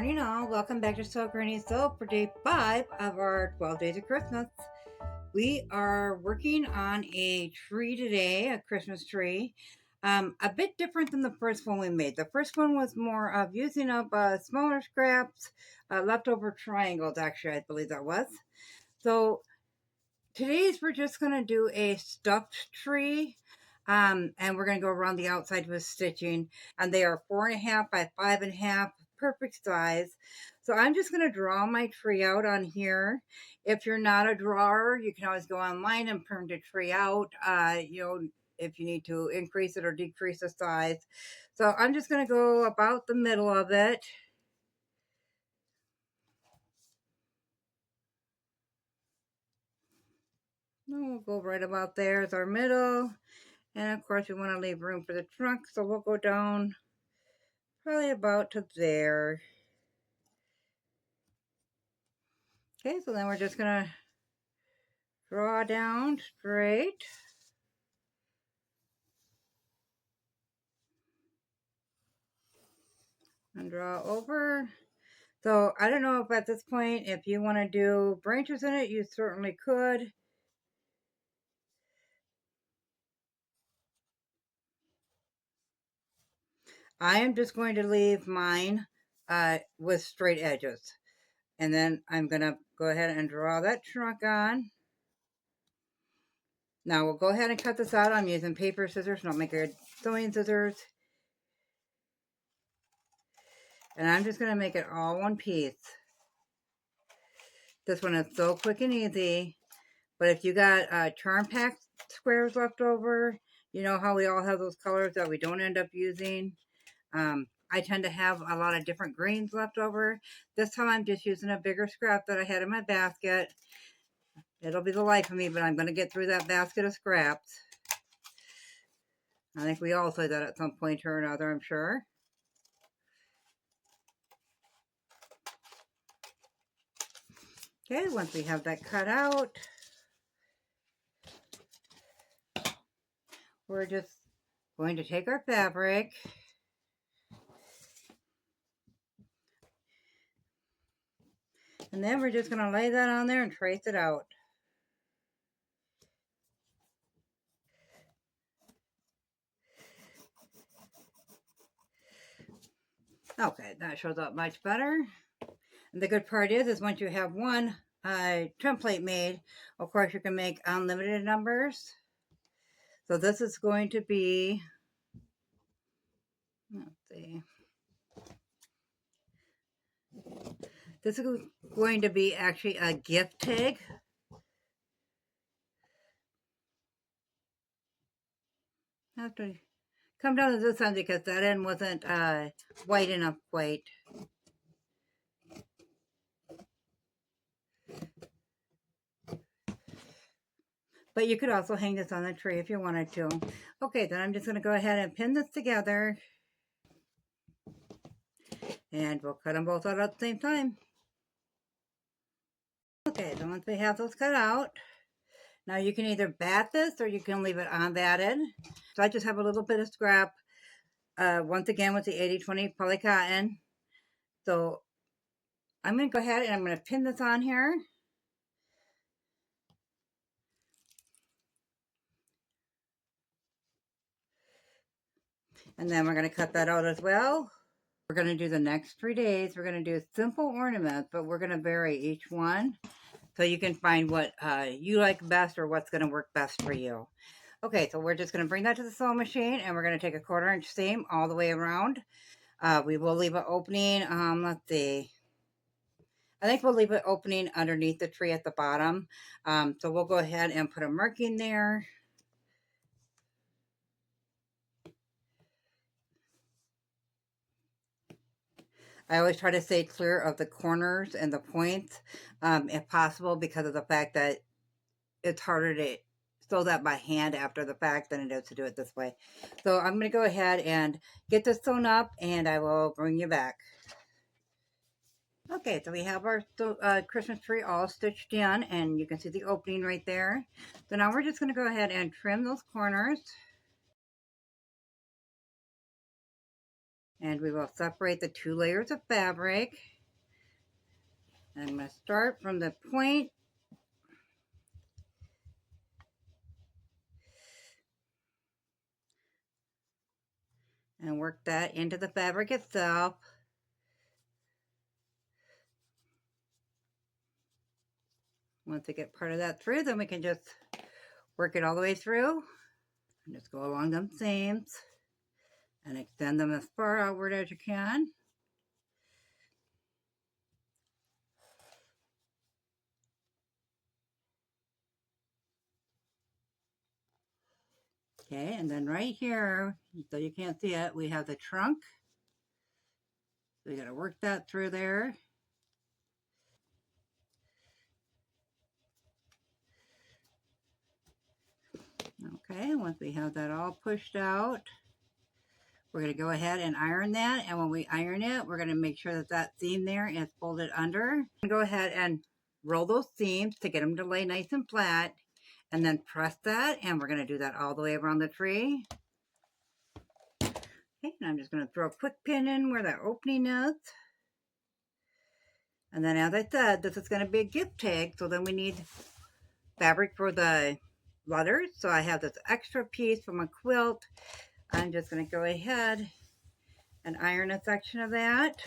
morning, all. Welcome back to Sew Granny Sew for day 5 of our 12 days of Christmas. We are working on a tree today, a Christmas tree. A bit different than the first one we made. The first one was more of using up smaller scraps, leftover triangles, actually, I believe that was. So today's we're just going to do a stuffed tree. And we're going to go around the outside with stitching, and they are 4.5 by 5.5, perfect size. So I'm just going to draw my tree out on here. If you're not a drawer, you can always go online and print the tree out, if you need to increase it or decrease the size. So I'm just going to go about the middle of it. We'll go right about there is our middle. And of course we want to leave room for the trunk, so we'll go down probably about to there. Okay, so then we're just going to draw down straight. And draw over. So I don't know if at this point, if you want to do branches in it, you certainly could. I am just going to leave mine with straight edges. And then I'm going to go ahead and draw that trunk on. Now we'll go ahead and cut this out. I'm using paper scissors, not my good sewing scissors. And I'm just going to make it all one piece. This one is so quick and easy. But if you got charm pack squares left over, you know how we all have those colors that we don't end up using. I tend to have a lot of different greens left over. This time I'm just using a bigger scrap that I had in my basket. It'll be the life of me, but I'm going to get through that basket of scraps. I think we all say that at some point or another, I'm sure. Okay, once we have that cut out, we're just going to take our fabric and then we're just going to lay that on there and trace it out. Okay, that shows up much better. And the good part is once you have one template made, of course you can make unlimited numbers. So this is going to be, let's see. This is going to be actually a gift tag. I have to come down to this end because that end wasn't white enough quite. But you could also hang this on the tree if you wanted to. Okay, then I'm just going to go ahead and pin this together. And we'll cut them both out at the same time. Okay, then once we have those cut out, now you can either bat this or you can leave it unbatted. So I just have a little bit of scrap, once again with the 80/20 poly cotton. So I'm going to go ahead and I'm going to pin this on here. And then we're going to cut that out as well. We're going to do the next 3 days. We're going to do simple ornaments, but we're going to vary each one so you can find what you like best or what's going to work best for you. Okay, so we're just going to bring that to the sewing machine and we're going to take a 1/4 inch seam all the way around. We will leave an opening, let's see. I think we'll leave it opening underneath the tree at the bottom. So we'll go ahead and put a marking there. I always try to stay clear of the corners and the points, if possible, because of the fact that it's harder to sew that by hand after the fact than it is to do it this way. So I'm going to go ahead and get this sewn up and I will bring you back. Okay, so we have our Christmas tree all stitched in and you can see the opening right there. So now we're just going to go ahead and trim those corners. And we will separate the 2 layers of fabric. And I'm going to start from the point and work that into the fabric itself. Once we get part of that through, then we can just work it all the way through and just go along them seams and extend them as far outward as you can. Okay, and then right here, so you can't see it, we have the trunk. So you got to work that through there. Okay, once we have that all pushed out, we're going to go ahead and iron that. And when we iron it, we're going to make sure that that seam there is folded under. Go ahead and roll those seams to get them to lay nice and flat. And then press that. And we're going to do that all the way around the tree. Okay, and I'm just going to throw a quick pin in where that opening is. And then as I said, this is going to be a gift tag. So then we need fabric for the letters. So I have this extra piece from a quilt. I'm just going to go ahead and iron a section of that.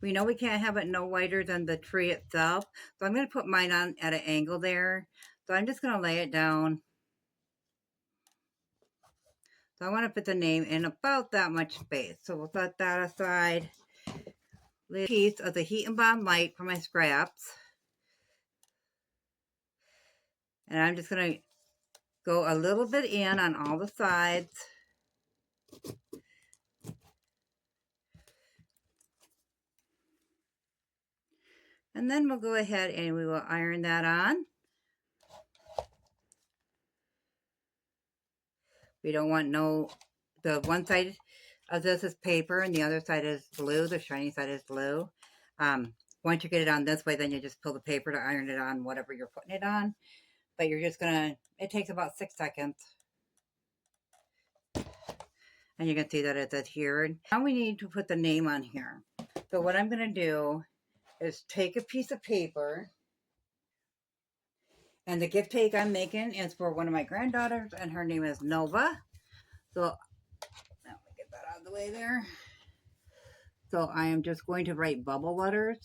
We know we can't have it no wider than the tree itself. So I'm going to put mine on at an angle there. So I'm just going to lay it down. So I want to put the name in about that much space. So we'll set that aside. A piece of the Heat and Bond light for my scraps. And I'm just going to go a little bit in on all the sides. And then we'll go ahead and we will iron that on. We don't want the one side of this is paper and the other side is blue. The shiny side is blue. Once you get it on this way, then you just pull the paper to iron it on whatever you're putting it on. But you're just it takes about 6 seconds. And you can see that it's adhered. Now we need to put the name on here. So what I'm going to do is take a piece of paper. And the gift tag I'm making is for one of my granddaughters, and her name is Nova. So, now we get that out of the way there. So I am just going to write bubble letters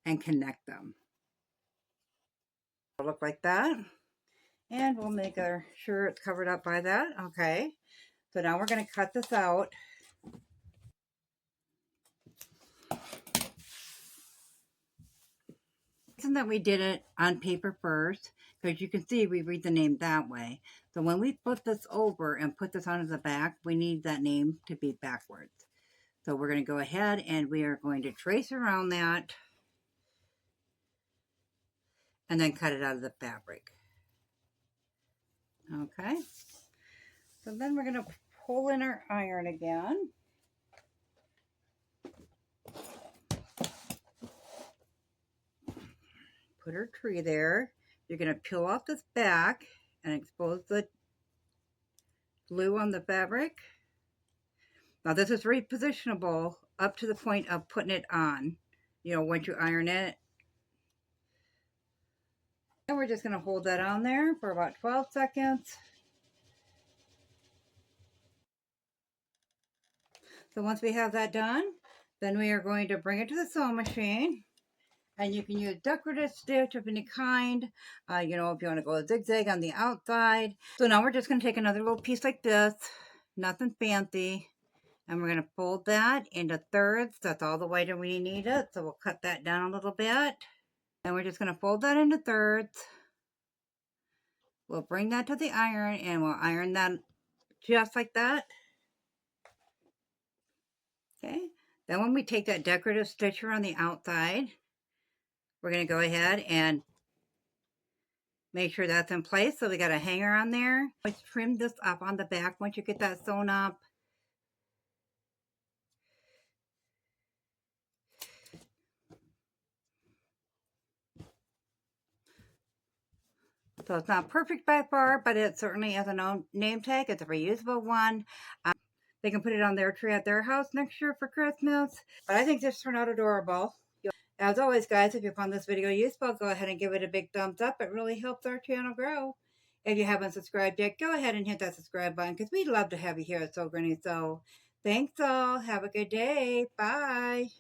and connect them. It'll look like that. And we'll make sure it's covered up by that. Okay. So now we're going to cut this out. Reason that we did it on paper first, because you can see we read the name that way. So when we flip this over and put this onto the back, we need that name to be backwards. So we're going to go ahead and we are going to trace around that and then cut it out of the fabric. Okay. So then we're going to pull in our iron again. Put our tree there. You're going to peel off this back and expose the glue on the fabric. Now this is repositionable up to the point of putting it on, once you iron it. And we're just going to hold that on there for about 12 seconds. So once we have that done, then we are going to bring it to the sewing machine. And you can use decorative stitch of any kind, if you want to go zigzag on the outside. So now we're just going to take another little piece like this, nothing fancy, and we're going to fold that into thirds. That's all the wider we need it, so we'll cut that down a little bit. And we're just going to fold that into thirds. We'll bring that to the iron, and we'll iron that just like that. Okay, then when we take that decorative stitcher on the outside, we're going to go ahead and make sure that's in place. So we got a hanger on there. Let's trim this up on the back once you get that sewn up. So it's not perfect by far, but it certainly has a name tag. It's a reusable one. They can put it on their tree at their house next year for Christmas. But I think this turned out adorable. As always, guys, if you found this video useful, go ahead and give it a big thumbs up. It really helps our channel grow. If you haven't subscribed yet, go ahead and hit that subscribe button because we'd love to have you here at So Granny So. Thanks all. Have a good day. Bye.